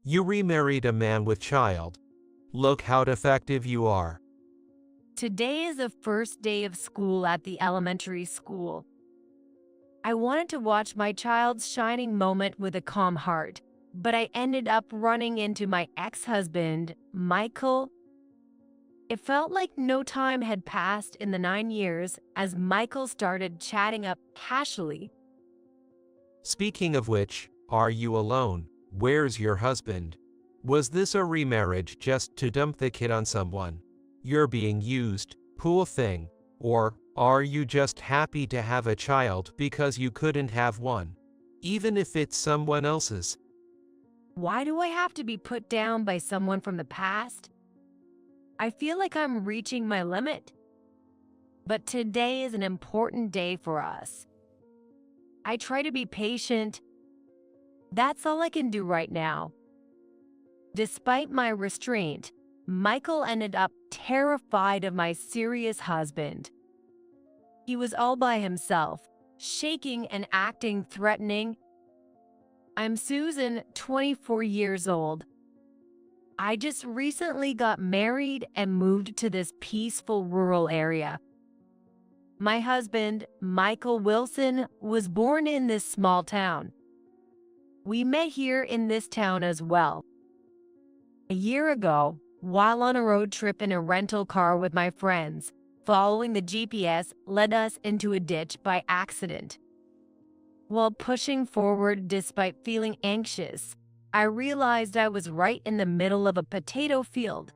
You remarried a man with child. Look how defective you are. Today is the first day of school at the elementary school. I wanted to watch my child's shining moment with a calm heart, but I ended up running into my ex-husband, Michael. It felt like no time had passed in the 9 years as Michael started chatting up casually. Speaking of which, are you alone? Where's your husband? Was this a remarriage just to dump the kid on someone? You're being used, poor thing. Or are you just happy to have a child because you couldn't have one, even if it's someone else's? Why do I have to be put down by someone from the past? I feel like I'm reaching my limit. But today is an important day for us. I try to be patient. That's all I can do right now. Despite my restraint, Michael ended up terrified of my serious husband. He was all by himself, shaking and acting threatening. I'm Susan, 24 years old. I just recently got married and moved to this peaceful rural area. My husband, Michael Wilson, was born in this small town. We met here in this town as well. A year ago, while on a road trip in a rental car with my friends, following the GPS led us into a ditch by accident. While pushing forward despite feeling anxious, I realized I was right in the middle of a potato field.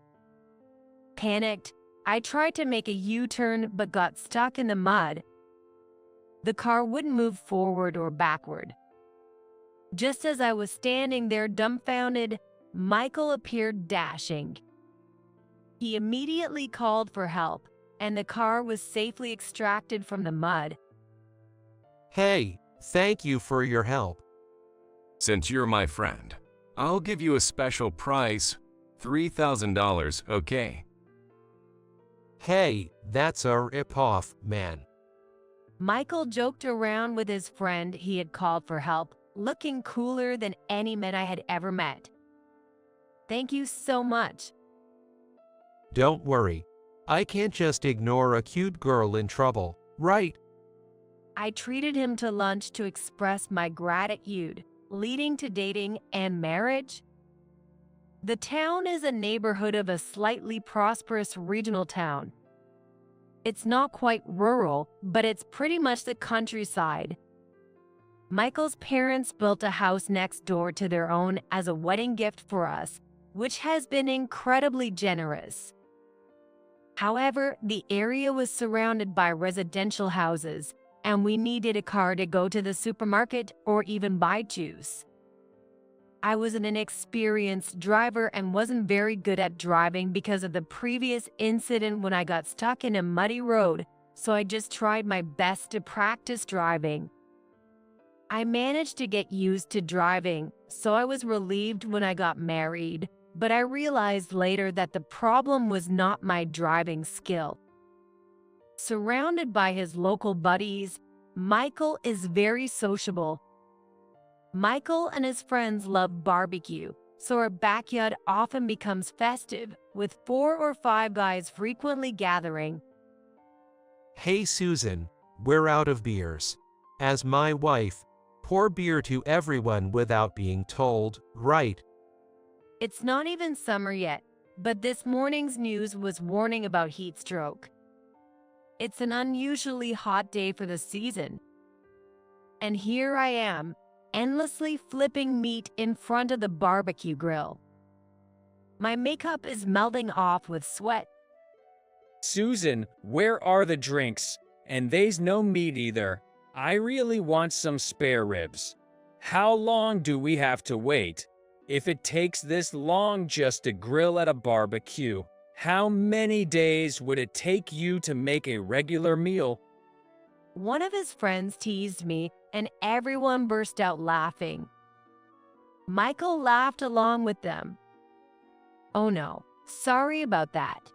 Panicked, I tried to make a U-turn but got stuck in the mud. The car wouldn't move forward or backward. Just as I was standing there dumbfounded, Michael appeared dashing. He immediately called for help, and the car was safely extracted from the mud. Hey, thank you for your help. Since you're my friend, I'll give you a special price, $3,000, okay? Hey, that's a rip-off, man. Michael joked around with his friend he had called for help, looking cooler than any man I had ever met. Thank you so much. Don't worry. I can't just ignore a cute girl in trouble, right? I treated him to lunch to express my gratitude, leading to dating and marriage. The town is a neighborhood of a slightly prosperous regional town. It's not quite rural, but it's pretty much the countryside. Michael's parents built a house next door to their own as a wedding gift for us, which has been incredibly generous. However, the area was surrounded by residential houses, and we needed a car to go to the supermarket or even buy juice. I was an inexperienced driver and wasn't very good at driving because of the previous incident when I got stuck in a muddy road, so I just tried my best to practice driving. I managed to get used to driving, so I was relieved when I got married, but I realized later that the problem was not my driving skill. Surrounded by his local buddies, Michael is very sociable. Michael and his friends love barbecue, so our backyard often becomes festive, with 4 or 5 guys frequently gathering. Hey Susan, we're out of beers. As my wife, pour beer to everyone without being told, right? It's not even summer yet, but this morning's news was warning about heat stroke. It's an unusually hot day for the season. And here I am, endlessly flipping meat in front of the barbecue grill. My makeup is melting off with sweat. Susan, where are the drinks? And they's no meat either. I really want some spare ribs. How long do we have to wait? If it takes this long just to grill at a barbecue, how many days would it take you to make a regular meal? One of his friends teased me, and everyone burst out laughing. Michael laughed along with them. Oh no, sorry about that.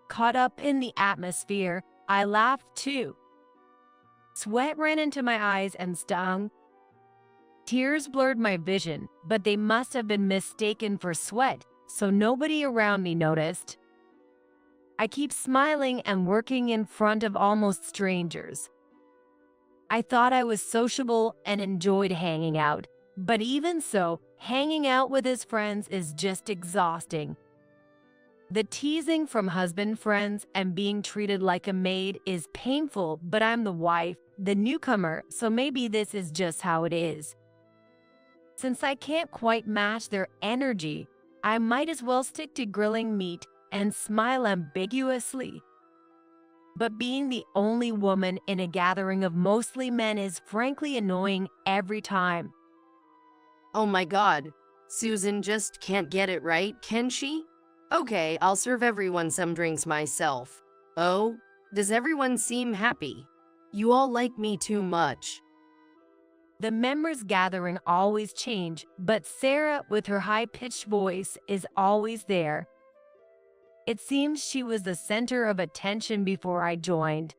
Caught up in the atmosphere, I laughed too. Sweat ran into my eyes and stung. Tears blurred my vision, but they must have been mistaken for sweat, so nobody around me noticed. I keep smiling and working in front of almost strangers. I thought I was sociable and enjoyed hanging out, but even so, hanging out with his friends is just exhausting. The teasing from husband friends and being treated like a maid is painful, but I'm the wife, the newcomer, so maybe this is just how it is. Since I can't quite match their energy, I might as well stick to grilling meat and smile ambiguously. But being the only woman in a gathering of mostly men is frankly annoying every time. Oh my god, Susan just can't get it right, can she? Okay, I'll serve everyone some drinks myself. Oh, does everyone seem happy? You all like me too much. The members gathering always change, but Sarah, with her high-pitched voice, is always there. It seems she was the center of attention before I joined.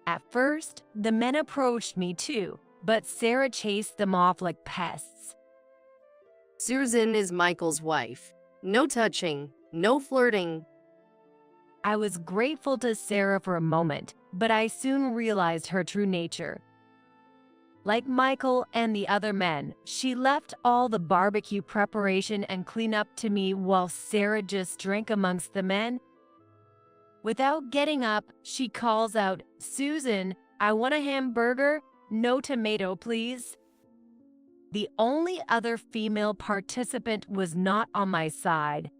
At first, the men approached me too, but Sarah chased them off like pests. Susan is Michael's wife. No touching, no flirting. I was grateful to Sarah for a moment, but I soon realized her true nature. Like Michael and the other men, she left all the barbecue preparation and cleanup to me while Sarah just drank amongst the men. Without getting up, she calls out, "Susan, I want a hamburger, no tomato, please." The only other female participant was not on my side.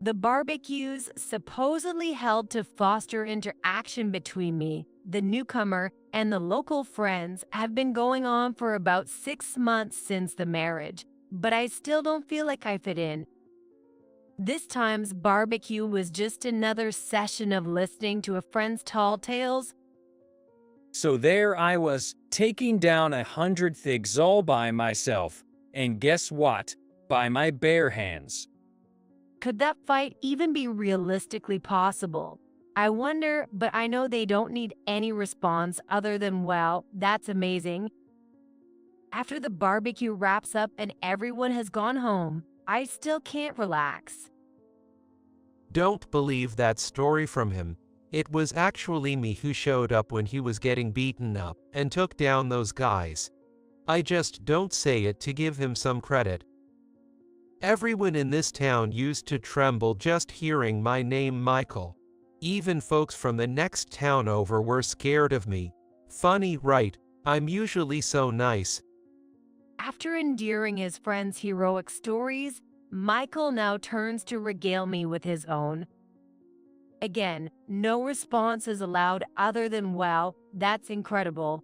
The barbecues, supposedly held to foster interaction between me, the newcomer, and the local friends, have been going on for about 6 months since the marriage, but I still don't feel like I fit in. This time's barbecue was just another session of listening to a friend's tall tales. So there I was, taking down 100 thigs all by myself, and guess what? By my bare hands. Could that fight even be realistically possible? I wonder, but I know they don't need any response other than, "Wow, that's amazing." After the barbecue wraps up and everyone has gone home, I still can't relax. Don't believe that story from him. It was actually me who showed up when he was getting beaten up and took down those guys. I just don't say it to give him some credit. Everyone in this town used to tremble just hearing my name, Michael. Even folks from the next town over were scared of me. Funny, right? I'm usually so nice. After enduring his friend's heroic stories, Michael now turns to regale me with his own. Again, no response is allowed other than, "Wow, that's incredible."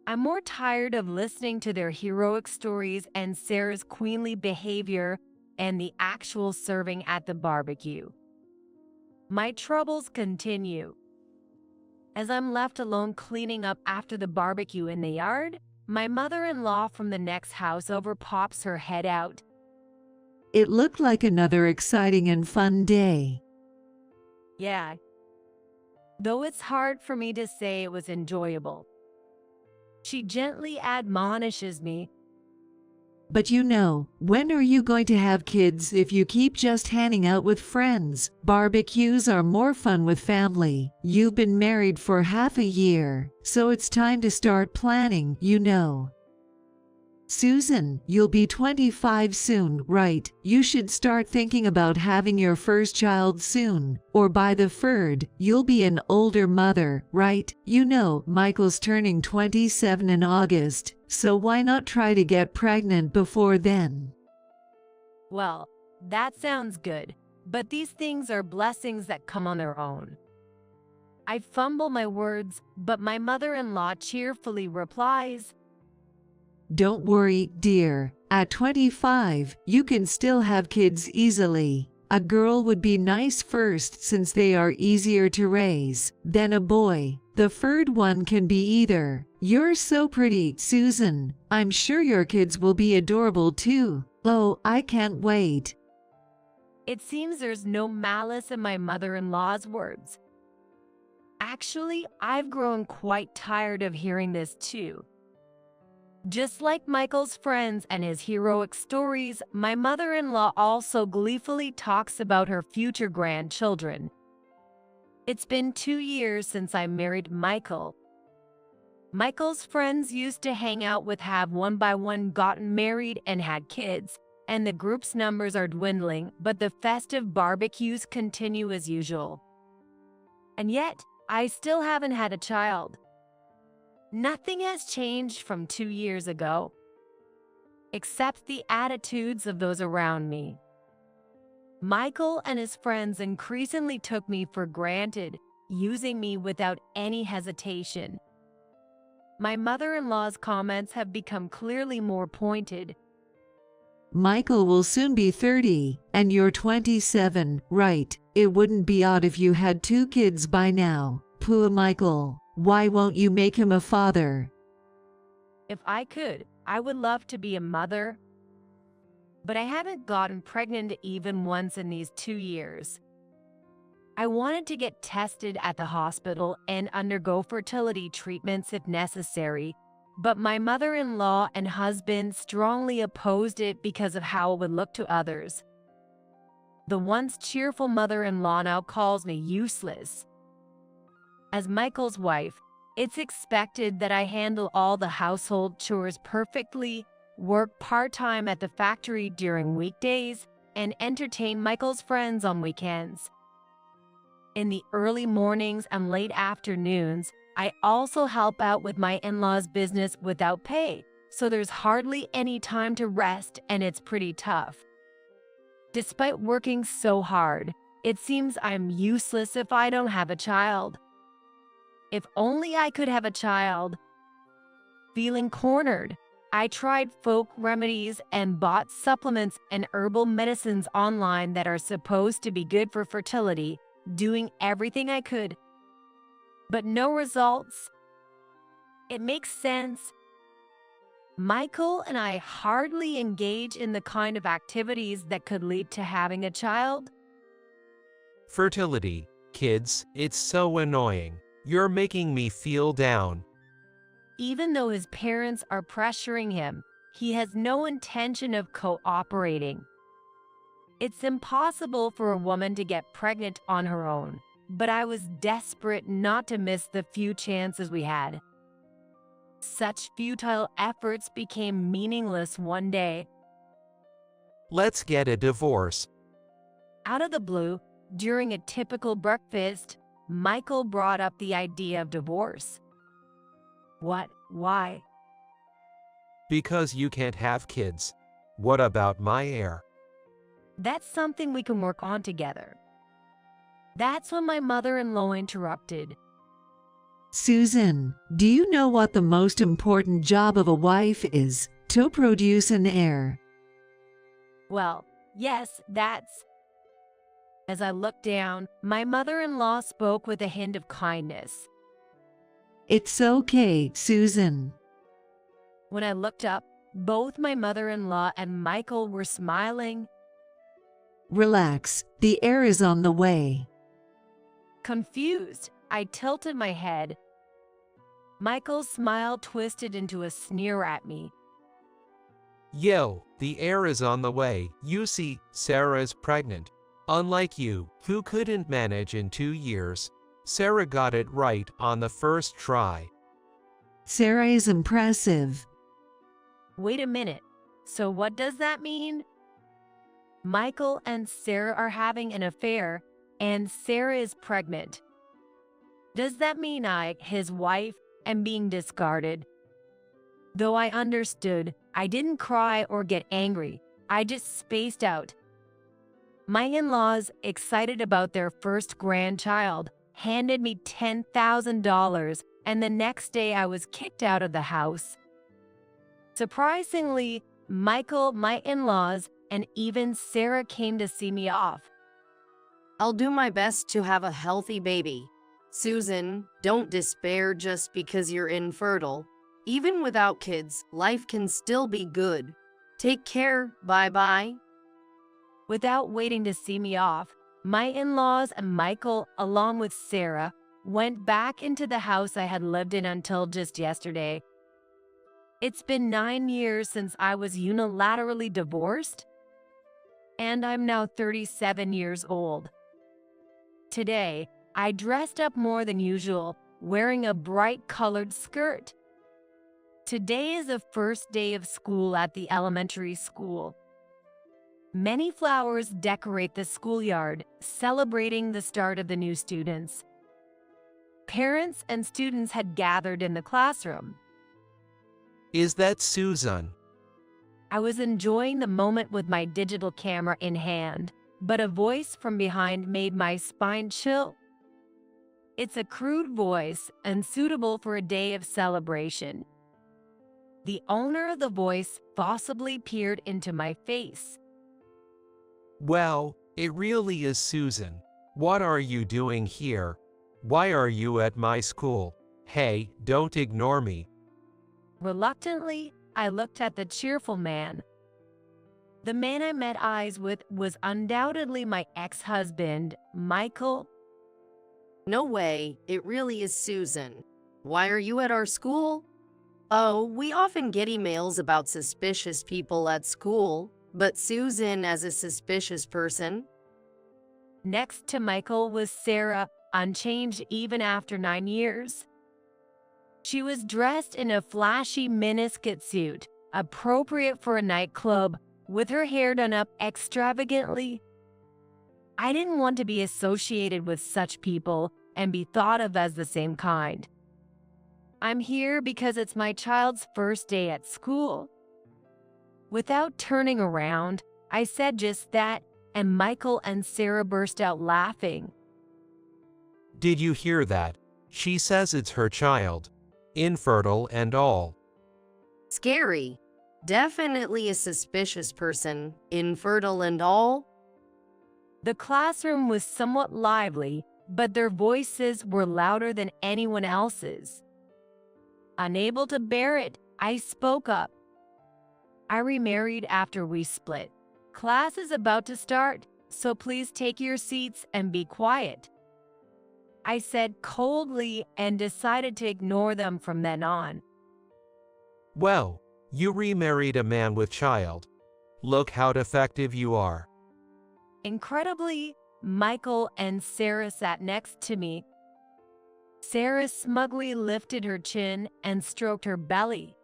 I'm more tired of listening to their heroic stories and Sarah's queenly behavior and the actual serving at the barbecue. My troubles continue. As I'm left alone cleaning up after the barbecue in the yard, my mother-in-law from the next house over pops her head out. It looked like another exciting and fun day. Yeah. Though it's hard for me to say it was enjoyable. She gently admonishes me. But you know, when are you going to have kids if you keep just hanging out with friends? Barbecues are more fun with family. You've been married for half a year, so it's time to start planning, you know. Susan, you'll be 25 soon, right? You should start thinking about having your first child soon. Or by the third, you'll be an older mother, right? You know, Michael's turning 27 in August, so why not try to get pregnant before then? Well, that sounds good, but these things are blessings that come on their own. I fumble my words, but my mother-in-law cheerfully replies, Don't worry, dear. At 25, you can still have kids easily. A girl would be nice first since they are easier to raise, then a boy. The third one can be either. You're so pretty, Susan. I'm sure your kids will be adorable too. Oh, I can't wait. It seems there's no malice in my mother-in-law's words. Actually, I've grown quite tired of hearing this too. Just like Michael's friends and his heroic stories, my mother-in-law also gleefully talks about her future grandchildren. It's been 2 years since I married Michael. Michael's friends used to hang out with have one by one gotten married and had kids, and the group's numbers are dwindling, but the festive barbecues continue as usual. And yet, I still haven't had a child. Nothing has changed from 2 years ago, except the attitudes of those around me. Michael and his friends increasingly took me for granted, using me without any hesitation. My mother-in-law's comments have become clearly more pointed. Michael will soon be 30, and you're 27, right? It wouldn't be odd if you had 2 kids by now. Poor Michael. Why won't you make him a father? If I could, I would love to be a mother, but I haven't gotten pregnant even once in these 2 years. I wanted to get tested at the hospital and undergo fertility treatments if necessary, but my mother-in-law and husband strongly opposed it because of how it would look to others. The once cheerful mother-in-law now calls me useless. As Michael's wife, it's expected that I handle all the household chores perfectly, work part-time at the factory during weekdays, and entertain Michael's friends on weekends. In the early mornings and late afternoons, I also help out with my in-laws' business without pay, so there's hardly any time to rest and it's pretty tough. Despite working so hard, it seems I'm useless if I don't have a child. If only I could have a child. Feeling cornered, I tried folk remedies and bought supplements and herbal medicines online that are supposed to be good for fertility, doing everything I could. But no results. It makes sense. Michael and I hardly engage in the kind of activities that could lead to having a child. Fertility, kids, it's so annoying. You're making me feel down. Even though his parents are pressuring him, he has no intention of cooperating. It's impossible for a woman to get pregnant on her own, but I was desperate not to miss the few chances we had. Such futile efforts became meaningless one day. Let's get a divorce. Out of the blue, during a typical breakfast, Michael brought up the idea of divorce. What? Why? Because you can't have kids. What about my heir? That's something we can work on together. That's when my mother-in-law interrupted. Susan, do you know what the most important job of a wife is? To produce an heir. Well, yes, that's... As I looked down, my mother-in-law spoke with a hint of kindness. It's okay, Susan. When I looked up, both my mother-in-law and Michael were smiling. Relax, the heir is on the way. Confused, I tilted my head. Michael's smile twisted into a sneer at me. Yo, the heir is on the way. You see, Sarah's pregnant. Unlike you, who couldn't manage in 2 years, Sarah got it right on the first try. Sarah is impressive. Wait a minute, so what does that mean? Michael and Sarah are having an affair, and Sarah is pregnant. Does that mean I, his wife, am being discarded? Though I understood, I didn't cry or get angry. I just spaced out. My in-laws, excited about their first grandchild, handed me $10,000, and the next day I was kicked out of the house. Surprisingly, Michael, my in-laws, and even Sarah came to see me off. I'll do my best to have a healthy baby. Susan, don't despair just because you're infertile. Even without kids, life can still be good. Take care, bye-bye. Without waiting to see me off, my in-laws and Michael, along with Sarah, went back into the house I had lived in until just yesterday. It's been 9 years since I was unilaterally divorced, and I'm now 37 years old. Today, I dressed up more than usual, wearing a bright colored skirt. Today is the first day of school at the elementary school. Many flowers decorate the schoolyard, celebrating the start of the new students. Parents and students had gathered in the classroom. Is that Susan? I was enjoying the moment with my digital camera in hand, but a voice from behind made my spine chill. It's a crude voice and suitable for a day of celebration. The owner of the voice forcibly peered into my face. Well, it really is Susan. What are you doing here? Why are you at my school? Hey, don't ignore me. Reluctantly, I looked at the cheerful man. The man I met eyes with was undoubtedly my ex-husband, Michael. No way, it really is Susan. Why are you at our school? Oh, we often get emails about suspicious people at school, but Susan as a suspicious person? Next to Michael was Sarah, unchanged even after 9 years. She was dressed in a flashy miniskirt suit, appropriate for a nightclub, with her hair done up extravagantly. I didn't want to be associated with such people and be thought of as the same kind. I'm here because it's my child's first day at school. Without turning around, I said just that, and Michael and Sarah burst out laughing. Did you hear that? She says it's her child. Infertile and all. Scary. Definitely a suspicious person, infertile and all. The classroom was somewhat lively, but their voices were louder than anyone else's. Unable to bear it, I spoke up. I remarried after we split. Class is about to start, so please take your seats and be quiet. I said coldly and decided to ignore them from then on. Well, you remarried a man with child. Look how defective you are. Incredibly, Michael and Sarah sat next to me. Sarah smugly lifted her chin and stroked her belly.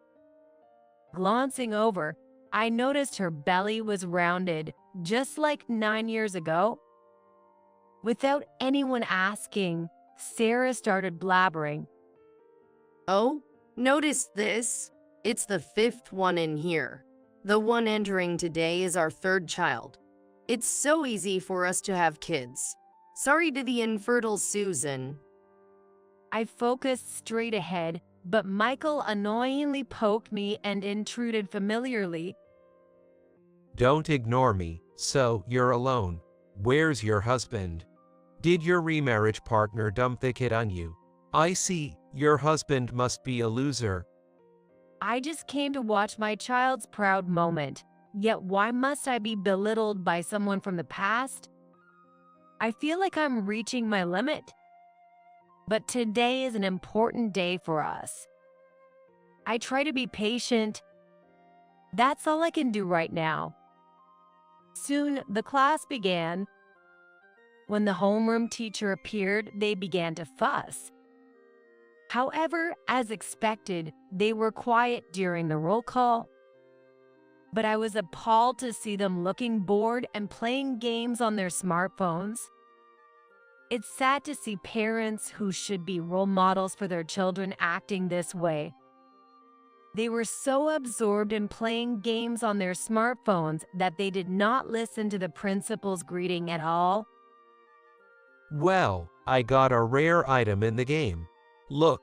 Glancing over, I noticed her belly was rounded, just like 9 years ago. Without anyone asking, Sarah started blabbering. Oh, notice this. It's the 5th one in here. The one entering today is our 3rd child. It's so easy for us to have kids. Sorry to the infertile Susan. I focused straight ahead, but Michael annoyingly poked me and intruded familiarly. Don't ignore me, so you're alone. Where's your husband? Did your remarriage partner dump the kid on you? I see, your husband must be a loser. I just came to watch my child's proud moment, yet why must I be belittled by someone from the past? I feel like I'm reaching my limit. But today is an important day for us. I try to be patient. That's all I can do right now. Soon, the class began. When the homeroom teacher appeared, they began to fuss. However, as expected, they were quiet during the roll call. But I was appalled to see them looking bored and playing games on their smartphones. It's sad to see parents who should be role models for their children acting this way. They were so absorbed in playing games on their smartphones that they did not listen to the principal's greeting at all. Well, I got a rare item in the game. Look.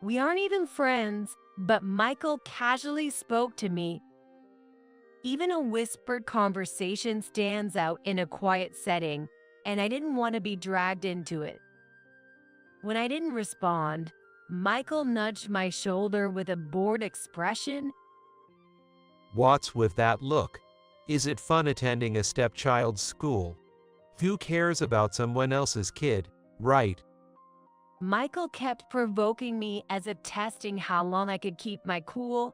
We aren't even friends, but Michael casually spoke to me. Even a whispered conversation stands out in a quiet setting, and I didn't want to be dragged into it. When I didn't respond, Michael nudged my shoulder with a bored expression. What's with that look? Is it fun attending a stepchild's school? Who cares about someone else's kid, right? Michael kept provoking me as if testing how long I could keep my cool.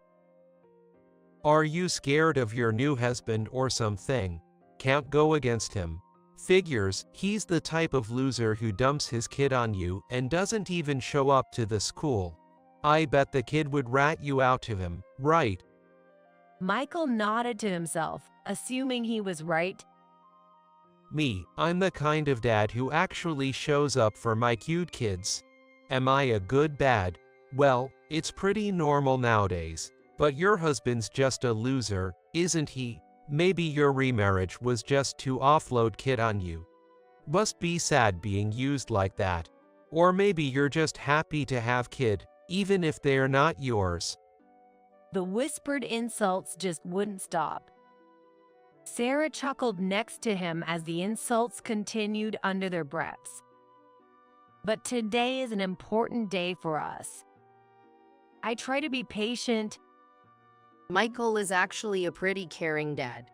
Are you scared of your new husband or something? Can't go against him. Figures, he's the type of loser who dumps his kid on you and doesn't even show up to the school. I bet the kid would rat you out to him, right? Michael nodded to himself, assuming he was right. Me, I'm the kind of dad who actually shows up for my cute kids. Am I a good bad? Well, it's pretty normal nowadays. But your husband's just a loser, isn't he? Maybe your remarriage was just to offload kid on you. Must be sad being used like that. Or maybe you're just happy to have kid, even if they're not yours. The whispered insults just wouldn't stop. Sarah chuckled next to him as the insults continued under their breaths. But today is an important day for us. I try to be patient. Michael is actually a pretty caring dad.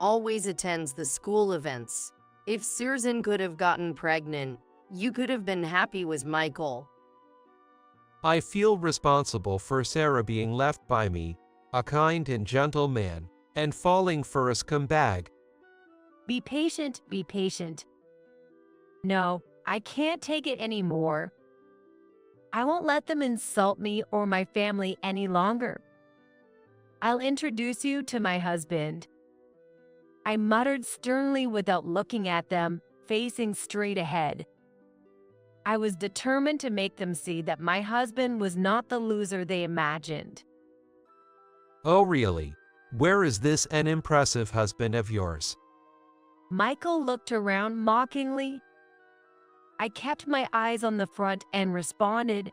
Always attends the school events. If Susan could have gotten pregnant, you could have been happy with Michael. I feel responsible for Sarah being left by me, a kind and gentle man, and falling for a scumbag. Be patient, be patient. No, I can't take it anymore. I won't let them insult me or my family any longer. I'll introduce you to my husband. I muttered sternly without looking at them, facing straight ahead. I was determined to make them see that my husband was not the loser they imagined. Oh really? Where is this an impressive husband of yours? Michael looked around mockingly. I kept my eyes on the front and responded,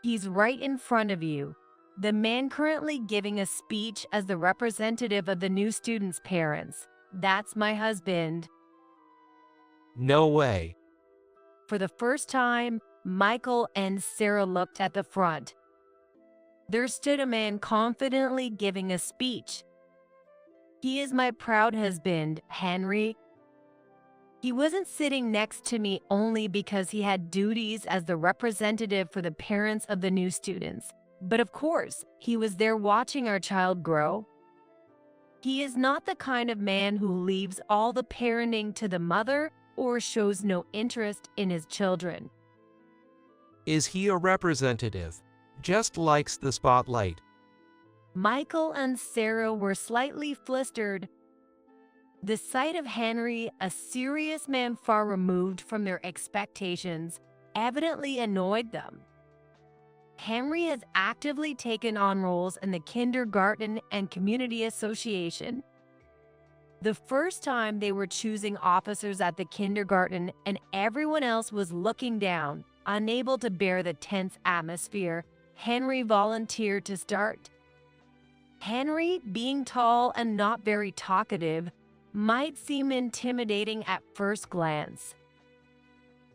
"He's right in front of you. The man currently giving a speech as the representative of the new students' parents. That's my husband." No way. For the first time, Michael and Sarah looked at the front. There stood a man confidently giving a speech. "He is my proud husband, Henry." He wasn't sitting next to me only because he had duties as the representative for the parents of the new students. But of course, he was there watching our child grow. He is not the kind of man who leaves all the parenting to the mother or shows no interest in his children. Is he a representative? Just likes the spotlight. Michael and Sarah were slightly flustered. The sight of Henry, a serious man far removed from their expectations, evidently annoyed them. Henry has actively taken on roles in the kindergarten and community association. The first time they were choosing officers at the kindergarten and everyone else was looking down, unable to bear the tense atmosphere, Henry volunteered to start. Henry, being tall and not very talkative, might seem intimidating at first glance.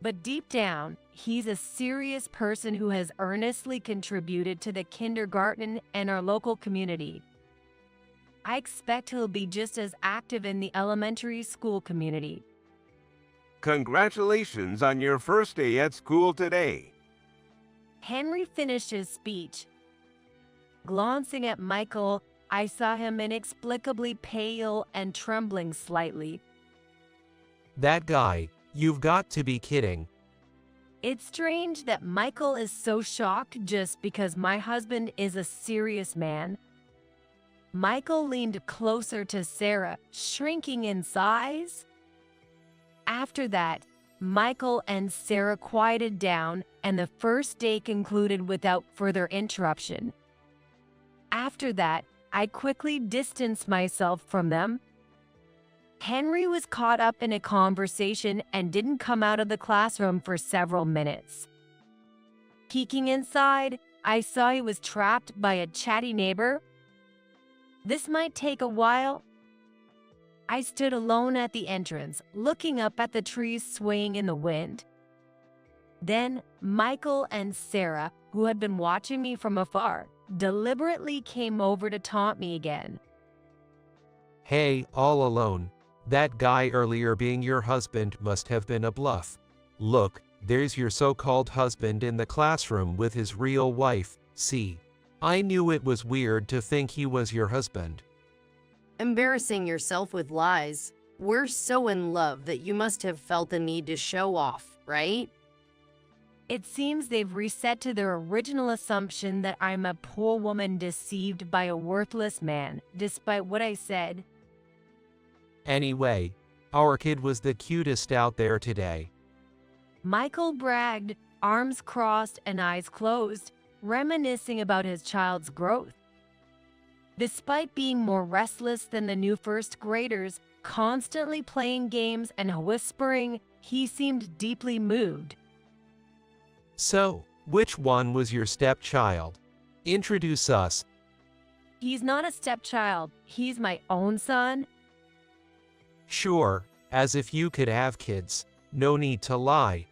But deep down, he's a serious person who has earnestly contributed to the kindergarten and our local community. I expect he'll be just as active in the elementary school community. Congratulations on your first day at school today. Henry finished his speech. Glancing at Michael, I saw him inexplicably pale and trembling slightly. That guy, you've got to be kidding. It's strange that Michael is so shocked just because my husband is a serious man. Michael leaned closer to Sarah, shrinking in size. After that, Michael and Sarah quieted down, and the first day concluded without further interruption. After that, I quickly distanced myself from them. Henry was caught up in a conversation and didn't come out of the classroom for several minutes. Peeking inside, I saw he was trapped by a chatty neighbor. This might take a while. I stood alone at the entrance, looking up at the trees swaying in the wind. Then Michael and Sarah, who had been watching me from afar, deliberately came over to taunt me again. Hey, all alone. That guy earlier being your husband must have been a bluff. Look, there's your so-called husband in the classroom with his real wife. See, I knew it was weird to think he was your husband. Embarrassing yourself with lies. We're so in love that you must have felt the need to show off, right? It seems they've reset to their original assumption that I'm a poor woman deceived by a worthless man, despite what I said. Anyway, our kid was the cutest out there today. Michael bragged, arms crossed and eyes closed, reminiscing about his child's growth. Despite being more restless than the new first graders, constantly playing games and whispering, he seemed deeply moved. So, which one was your stepchild? Introduce us. He's not a stepchild, he's my own son. Sure, as if you could have kids. No need to lie.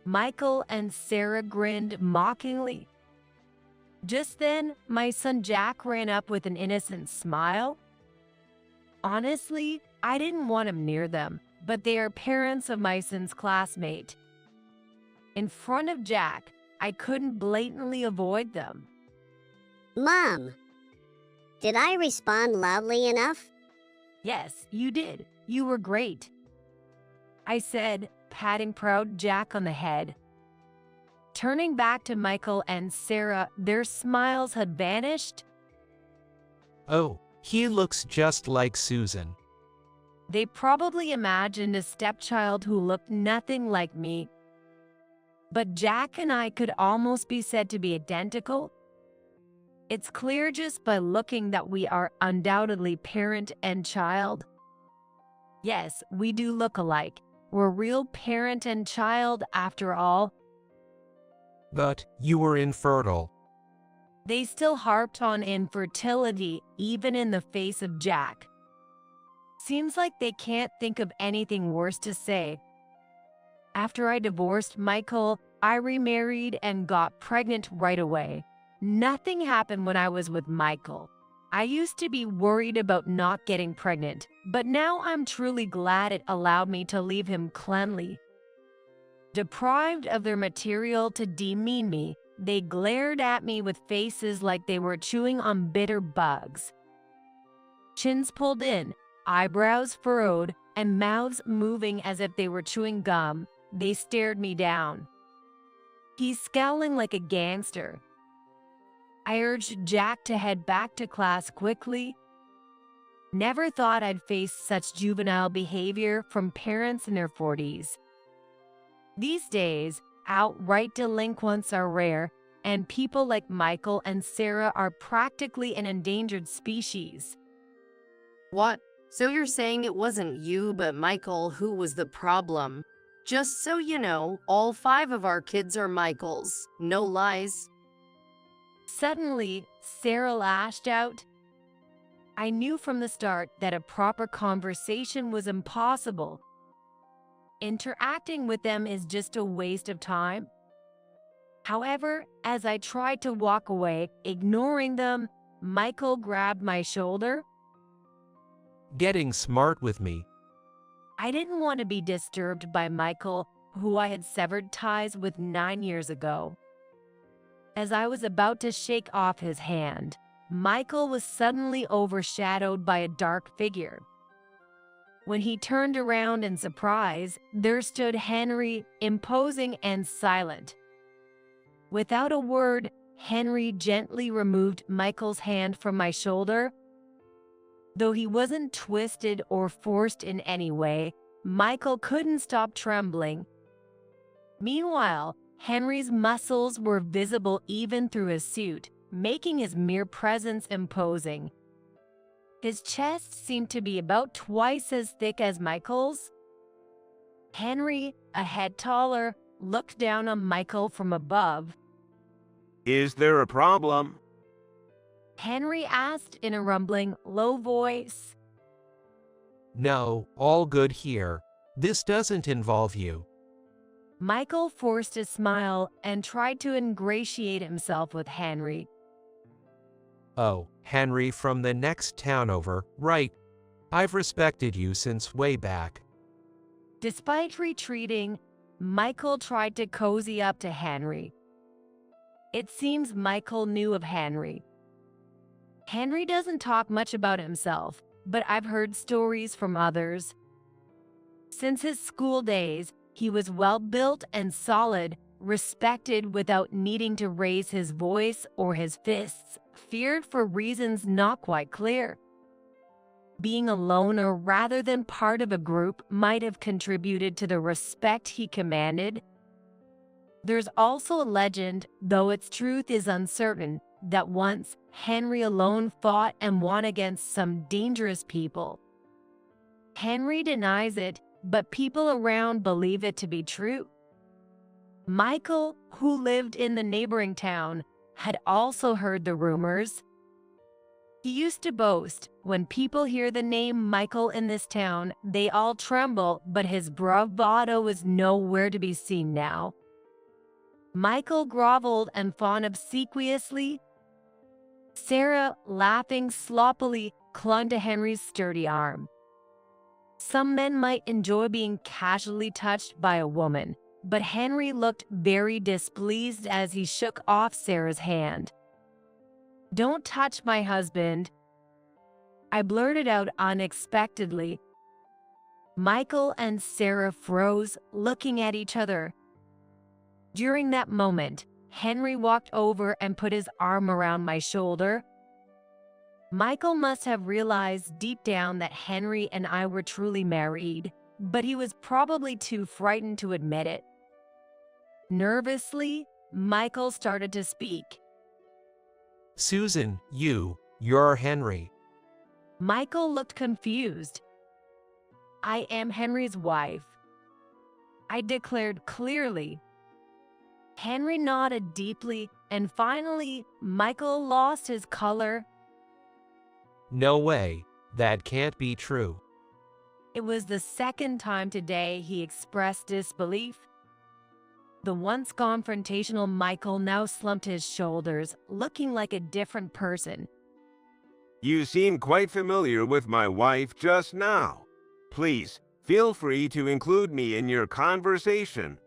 Michael and Sarah grinned mockingly. Just then, my son Jack ran up with an innocent smile. Honestly, I didn't want him near them, but they are parents of my son's classmate. In front of Jack, I couldn't blatantly avoid them. Mom, did I respond loudly enough? Yes, you did. You were great, I said, patting proud Jack on the head. Turning back to Michael and Sarah, their smiles had vanished. Oh, he looks just like Susan. They probably imagined a stepchild who looked nothing like me. But Jack and I could almost be said to be identical. It's clear just by looking that we are undoubtedly parent and child. Yes, we do look alike. We're real parent and child after all. But you were infertile. They still harped on infertility, even in the face of Jack. Seems like they can't think of anything worse to say. After I divorced Michael, I remarried and got pregnant right away. Nothing happened when I was with Michael. I used to be worried about not getting pregnant, but now I'm truly glad it allowed me to leave him cleanly. Deprived of their material to demean me, they glared at me with faces like they were chewing on bitter bugs. Chins pulled in, eyebrows furrowed, and mouths moving as if they were chewing gum, they stared me down. He's scowling like a gangster. I urged Jack to head back to class quickly. Never thought I'd face such juvenile behavior from parents in their 40s. These days, outright delinquents are rare, and people like Michael and Sarah are practically an endangered species. What? So you're saying it wasn't you but Michael who was the problem? Just so you know, all 5 of our kids are Michael's. No lies. Suddenly, Sarah lashed out. I knew from the start that a proper conversation was impossible. Interacting with them is just a waste of time. However, as I tried to walk away, ignoring them, Michael grabbed my shoulder. Getting smart with me. I didn't want to be disturbed by Michael, who I had severed ties with 9 years ago. As I was about to shake off his hand, Michael was suddenly overshadowed by a dark figure. When he turned around in surprise, there stood Henry, imposing and silent. Without a word, Henry gently removed Michael's hand from my shoulder. Though he wasn't twisted or forced in any way, Michael couldn't stop trembling. Meanwhile, Henry's muscles were visible even through his suit, making his mere presence imposing. His chest seemed to be about twice as thick as Michael's. Henry, a head taller, looked down on Michael from above. Is there a problem? Henry asked in a rumbling, low voice. No, all good here. This doesn't involve you. Michael forced a smile and tried to ingratiate himself with Henry. Oh, Henry from the next town over, right? I've respected you since way back. Despite retreating, Michael tried to cozy up to Henry. It seems Michael knew of Henry. Henry doesn't talk much about himself, but I've heard stories from others. Since his school days, he was well-built and solid, respected without needing to raise his voice or his fists, feared for reasons not quite clear. Being a loner rather than part of a group might have contributed to the respect he commanded. There's also a legend, though its truth is uncertain, that once Henry alone fought and won against some dangerous people. Henry denies it, but people around believe it to be true. Michael, who lived in the neighboring town, had also heard the rumors. He used to boast, when people hear the name Michael in this town, they all tremble, but his bravado is nowhere to be seen now. Michael groveled and fawned obsequiously. Sarah, laughing sloppily, clung to Henry's sturdy arm. Some men might enjoy being casually touched by a woman, but Henry looked very displeased as he shook off Sarah's hand. "Don't touch my husband," I blurted out unexpectedly. Michael and Sarah froze, looking at each other. During that moment, Henry walked over and put his arm around my shoulder. Michael must have realized deep down that Henry and I were truly married, but he was probably too frightened to admit it. Nervously, Michael started to speak. Susan, you're Henry. Michael looked confused. "I am Henry's wife," I declared clearly. Henry nodded deeply, and finally, Michael lost his color. No way, that can't be true. It was the second time today he expressed disbelief. The once confrontational Michael now slumped his shoulders, looking like a different person. You seem quite familiar with my wife just now. Please, feel free to include me in your conversation.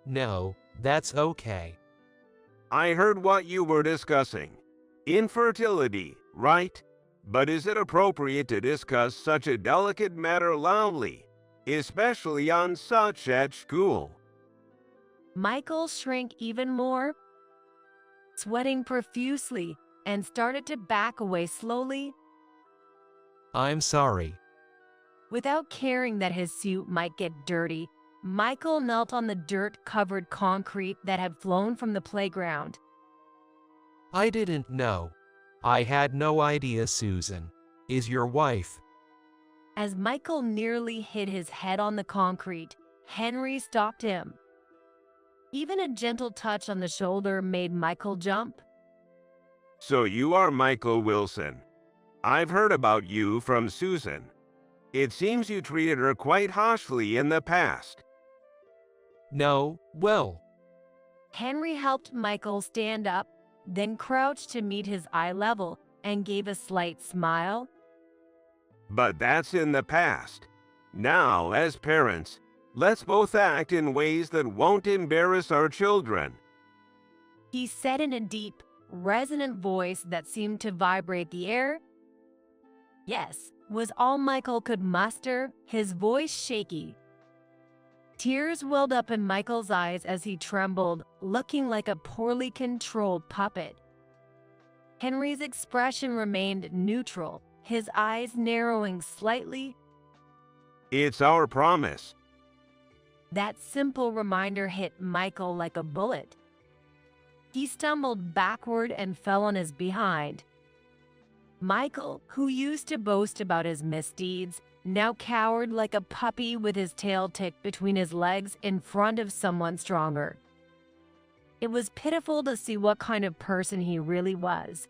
No, that's okay. I heard what you were discussing. Infertility, right? But is it appropriate to discuss such a delicate matter loudly, especially on such at school? Michael shrank even more, sweating profusely, and started to back away slowly. I'm sorry. Without caring that his suit might get dirty, Michael knelt on the dirt-covered concrete that had flown from the playground. I didn't know. I had no idea Susan is your wife. As Michael nearly hit his head on the concrete, Henry stopped him. Even a gentle touch on the shoulder made Michael jump. So you are Michael Wilson. I've heard about you from Susan. It seems you treated her quite harshly in the past. No, well. Henry helped Michael stand up, then crouched to meet his eye level and gave a slight smile. But that's in the past. Now, as parents, let's both act in ways that won't embarrass our children. He said in a deep, resonant voice that seemed to vibrate the air. Yes, was all Michael could muster, his voice shaky. Tears welled up in Michael's eyes as he trembled, looking like a poorly controlled puppet. Henry's expression remained neutral, his eyes narrowing slightly. It's our promise. That simple reminder hit Michael like a bullet. He stumbled backward and fell on his behind. Michael, who used to boast about his misdeeds, now cowered like a puppy with his tail ticked between his legs in front of someone stronger. It was pitiful to see what kind of person he really was.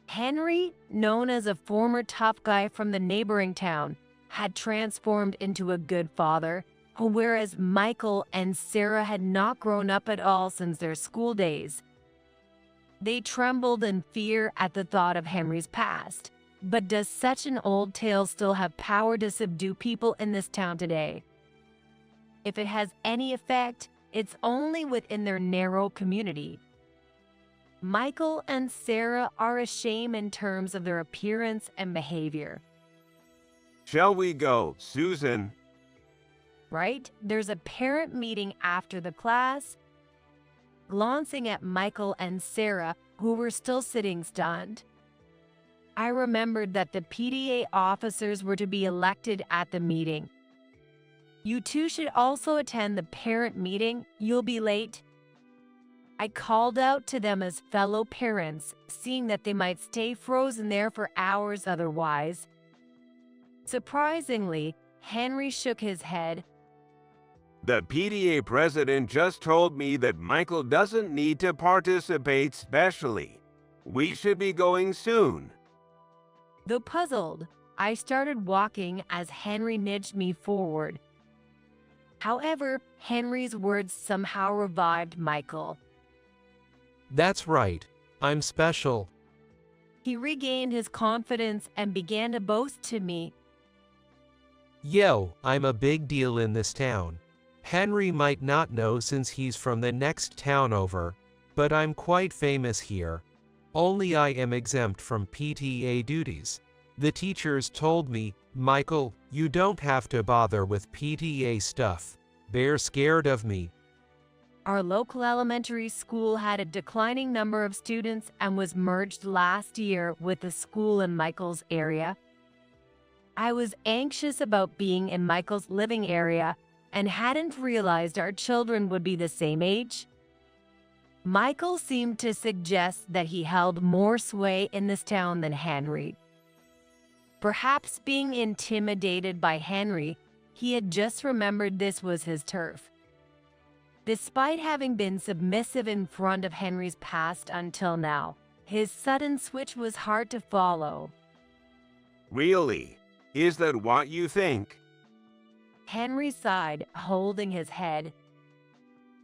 Henry, known as a former tough guy from the neighboring town, had transformed into a good father, whereas Michael and Sarah had not grown up at all since their school days. They trembled in fear at the thought of Henry's past. But does such an old tale still have power to subdue people in this town today? If it has any effect, it's only within their narrow community. Michael and Sarah are ashamed in terms of their appearance and behavior. Shall we go, Susan? Right? There's a parent meeting after the class. Glancing at Michael and Sarah, who were still sitting stunned, I remembered that the PTA officers were to be elected at the meeting. You two should also attend the parent meeting. You'll be late. I called out to them as fellow parents, seeing that they might stay frozen there for hours otherwise. Surprisingly, Henry shook his head. The PTA president just told me that Michael doesn't need to participate specially. We should be going soon. Though puzzled, I started walking as Henry nudged me forward. However, Henry's words somehow revived Michael. That's right. I'm special. He regained his confidence and began to boast to me. Yo, I'm a big deal in this town. Henry might not know since he's from the next town over, but I'm quite famous here. Only I am exempt from PTA duties. The teachers told me, Michael, you don't have to bother with PTA stuff. They're scared of me. Our local elementary school had a declining number of students and was merged last year with a school in Michael's area. I was anxious about being in Michael's living area and hadn't realized our children would be the same age. Michael seemed to suggest that he held more sway in this town than Henry. Perhaps being intimidated by Henry, he had just remembered this was his turf. Despite having been submissive in front of Henry's past until now, his sudden switch was hard to follow. Really? Is that what you think? Henry sighed, holding his head.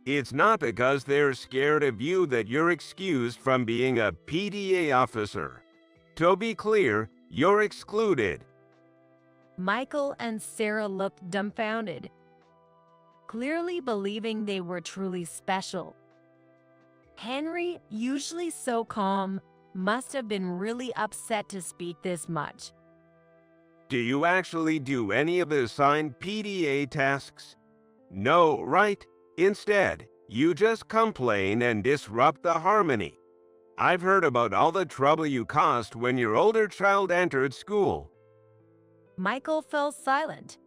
It's not because they're scared of you that you're excused from being a PTA officer. To be clear, you're excluded. Michael and Sarah looked dumbfounded, clearly believing they were truly special. Henry, usually so calm, must have been really upset to speak this much. Do you actually do any of the assigned PTA tasks? No, right? Instead, you just complain and disrupt the harmony. I've heard about all the trouble you caused when your older child entered school. Michael fell silent.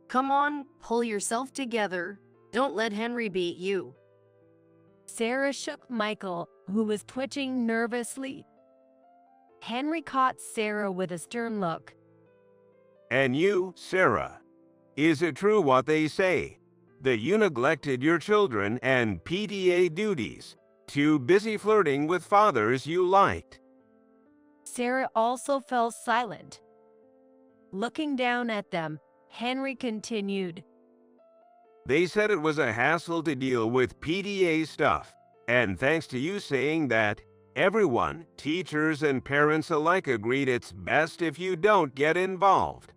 Come on, pull yourself together. Don't let Henry beat you. Sarah shook Michael, who was twitching nervously. Henry caught Sarah with a stern look. And you, Sarah, is it true what they say, that you neglected your children and PTA duties, too busy flirting with fathers you liked? Sarah also fell silent. Looking down at them, Henry continued. They said it was a hassle to deal with PTA stuff, and thanks to you saying that, everyone, teachers and parents alike, agreed it's best if you don't get involved.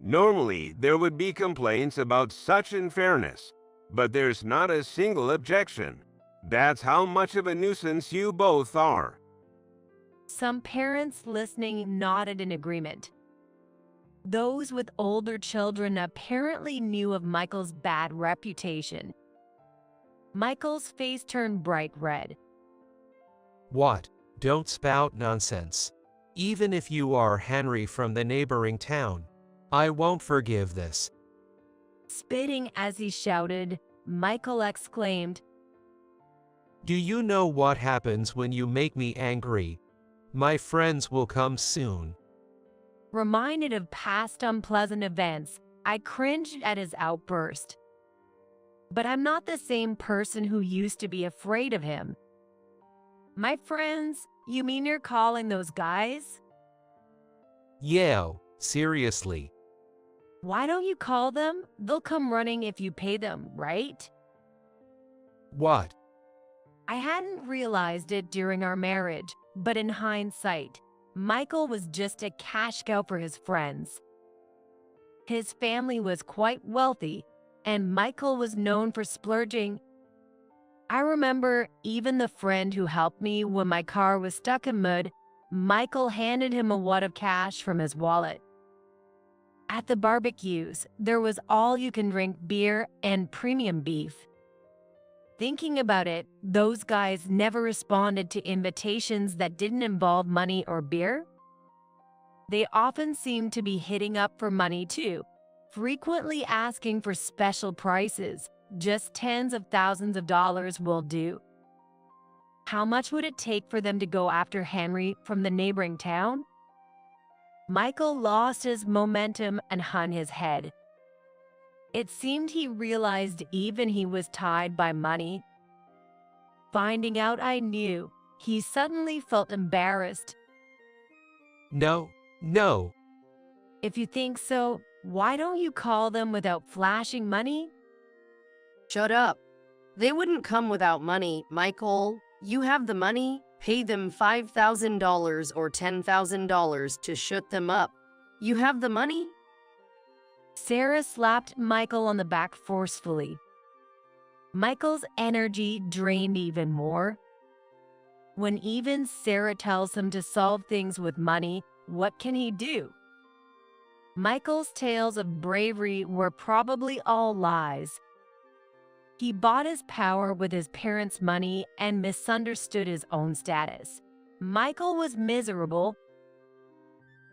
Normally, there would be complaints about such unfairness, but there's not a single objection. That's how much of a nuisance you both are. Some parents listening nodded in agreement. Those with older children apparently knew of Michael's bad reputation. Michael's face turned bright red. What? Don't spout nonsense. Even if you are Henry from the neighboring town, I won't forgive this. Spitting as he shouted, Michael exclaimed, Do you know what happens when you make me angry? My friends will come soon. Reminded of past unpleasant events, I cringed at his outburst. But I'm not the same person who used to be afraid of him. My friends? You mean you're calling those guys? Yo, seriously. Why don't you call them? They'll come running if you pay them, right? What? I hadn't realized it during our marriage, but in hindsight, Michael was just a cash cow for his friends. His family was quite wealthy, and Michael was known for splurging. I remember even the friend who helped me when my car was stuck in mud, Michael handed him a wad of cash from his wallet. At the barbecues, there was all-you-can-drink beer and premium beef. Thinking about it, those guys never responded to invitations that didn't involve money or beer. They often seemed to be hitting up for money too, frequently asking for special prices. Just tens of thousands of dollars will do. How much would it take for them to go after Henry from the neighboring town? Michael lost his momentum and hung his head. It seemed he realized even he was tied by money. Finding out I knew, he suddenly felt embarrassed. No, no. If you think so, why don't you call them without flashing money? Shut up. They wouldn't come without money, Michael. You have the money, pay them $5,000 or $10,000 to shut them up. You have the money? Sarah slapped Michael on the back forcefully. Michael's energy drained even more. When even Sarah tells him to solve things with money, what can he do? Michael's tales of bravery were probably all lies. He bought his power with his parents' money and misunderstood his own status. Michael was miserable.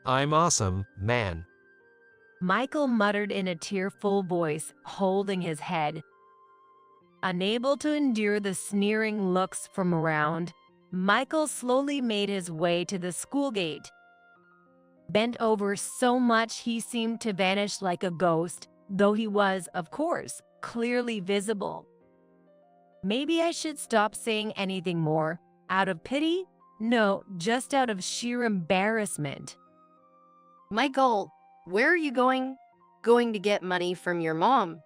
I'm awesome, man. Michael muttered in a tearful voice, holding his head. Unable to endure the sneering looks from around, Michael slowly made his way to the school gate. Bent over so much he seemed to vanish like a ghost, though he was, of course, clearly visible. Maybe I should stop saying anything more. Out of pity? No, just out of sheer embarrassment. Michael, where are you going? Going to get money from your mom.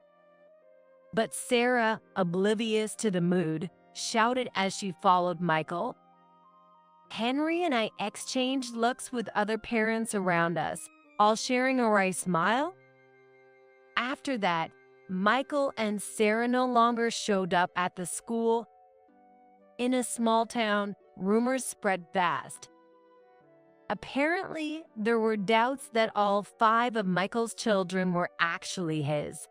But Sarah, oblivious to the mood, shouted as she followed Michael. Henry and I exchanged looks with other parents around us, all sharing a wry smile. After that, Michael and Sarah no longer showed up at the school. In a small town, rumors spread fast. Apparently, there were doubts that all 5 of Michael's children were actually his.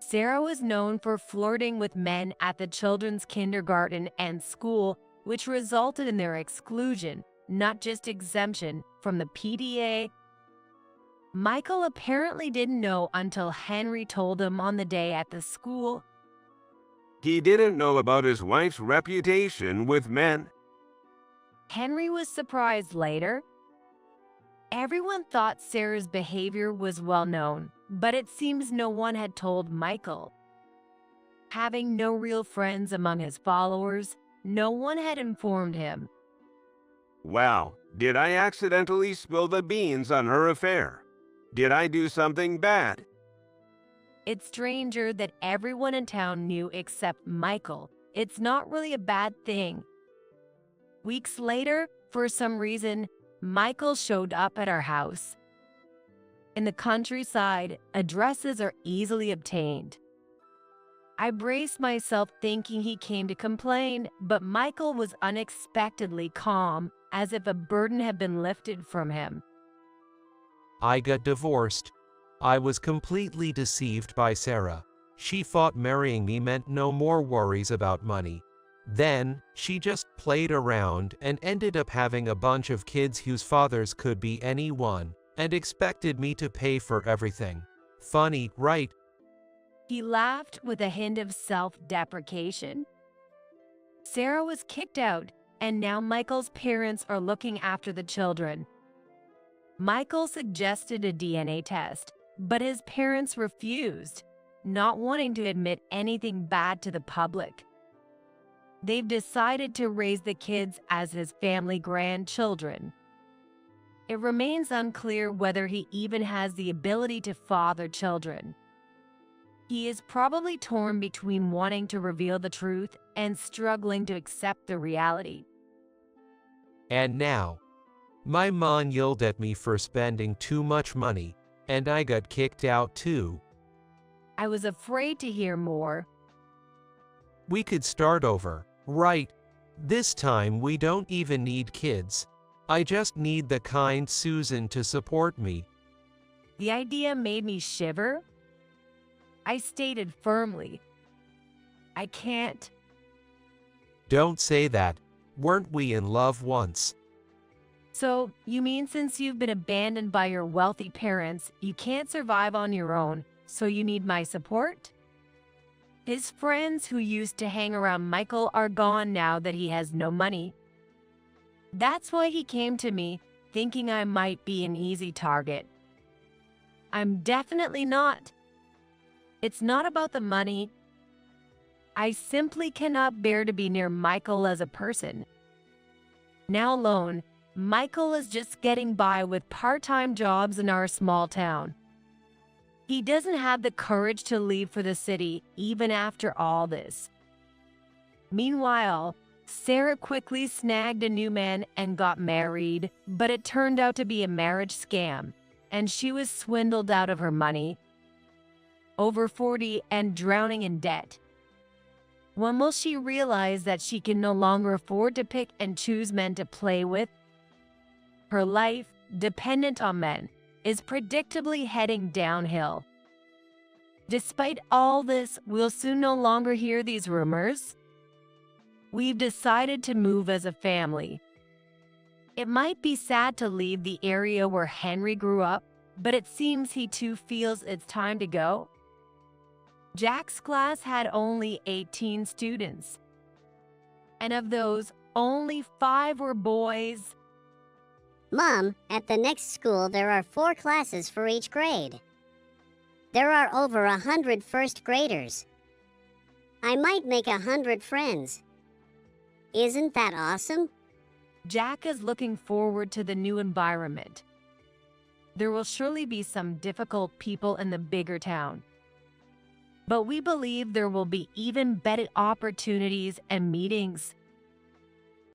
Sarah was known for flirting with men at the children's kindergarten and school, which resulted in their exclusion, not just exemption, from the PTA. Michael apparently didn't know until Henry told him on the day at the school. He didn't know about his wife's reputation with men. Henry was surprised later. Everyone thought Sarah's behavior was well known, but it seems no one had told Michael. Having no real friends among his followers, no one had informed him. Wow, did I accidentally spill the beans on her affair? Did I do something bad? It's stranger that everyone in town knew except Michael. It's not really a bad thing. Weeks later, for some reason, Michael showed up at our house. In the countryside, addresses are easily obtained. I braced myself thinking he came to complain, but Michael was unexpectedly calm, as if a burden had been lifted from him. I got divorced. I was completely deceived by Sarah. She thought marrying me meant no more worries about money. Then, she just played around and ended up having a bunch of kids whose fathers could be anyone, and expected me to pay for everything. Funny, right? He laughed with a hint of self-deprecation. Sarah was kicked out, and now Michael's parents are looking after the children. Michael suggested a DNA test, but his parents refused, not wanting to admit anything bad to the public. They've decided to raise the kids as his family grandchildren. It remains unclear whether he even has the ability to father children. He is probably torn between wanting to reveal the truth and struggling to accept the reality. And now, my mom yelled at me for spending too much money, and I got kicked out too. I was afraid to hear more. We could start over, right? This time we don't even need kids. I just need the kind Susan to support me. The idea made me shiver. I stated firmly, I can't. Don't say that. Weren't we in love once? So, you mean since you've been abandoned by your wealthy parents, you can't survive on your own, so you need my support? His friends who used to hang around Michael are gone now that he has no money. That's why he came to me, thinking I might be an easy target. I'm definitely not. It's not about the money. I simply cannot bear to be near Michael as a person. Now alone, Michael is just getting by with part-time jobs in our small town. He doesn't have the courage to leave for the city even after all this. Meanwhile, Sarah quickly snagged a new man and got married, but it turned out to be a marriage scam, and she was swindled out of her money. Over 40 and drowning in debt. When will she realize that she can no longer afford to pick and choose men to play with? Her life, dependent on men, is predictably heading downhill. Despite all this, we'll soon no longer hear these rumors. We've decided to move as a family. It might be sad to leave the area where Henry grew up, but it seems he too feels it's time to go. Jack's class had only 18 students, and of those, only 5 were boys. Mom, at the next school there are 4 classes for each grade. There are over 100 first graders. I might make 100 friends. Isn't that awesome? Jack is looking forward to the new environment. There will surely be some difficult people in the bigger town. But we believe there will be even better opportunities and meetings.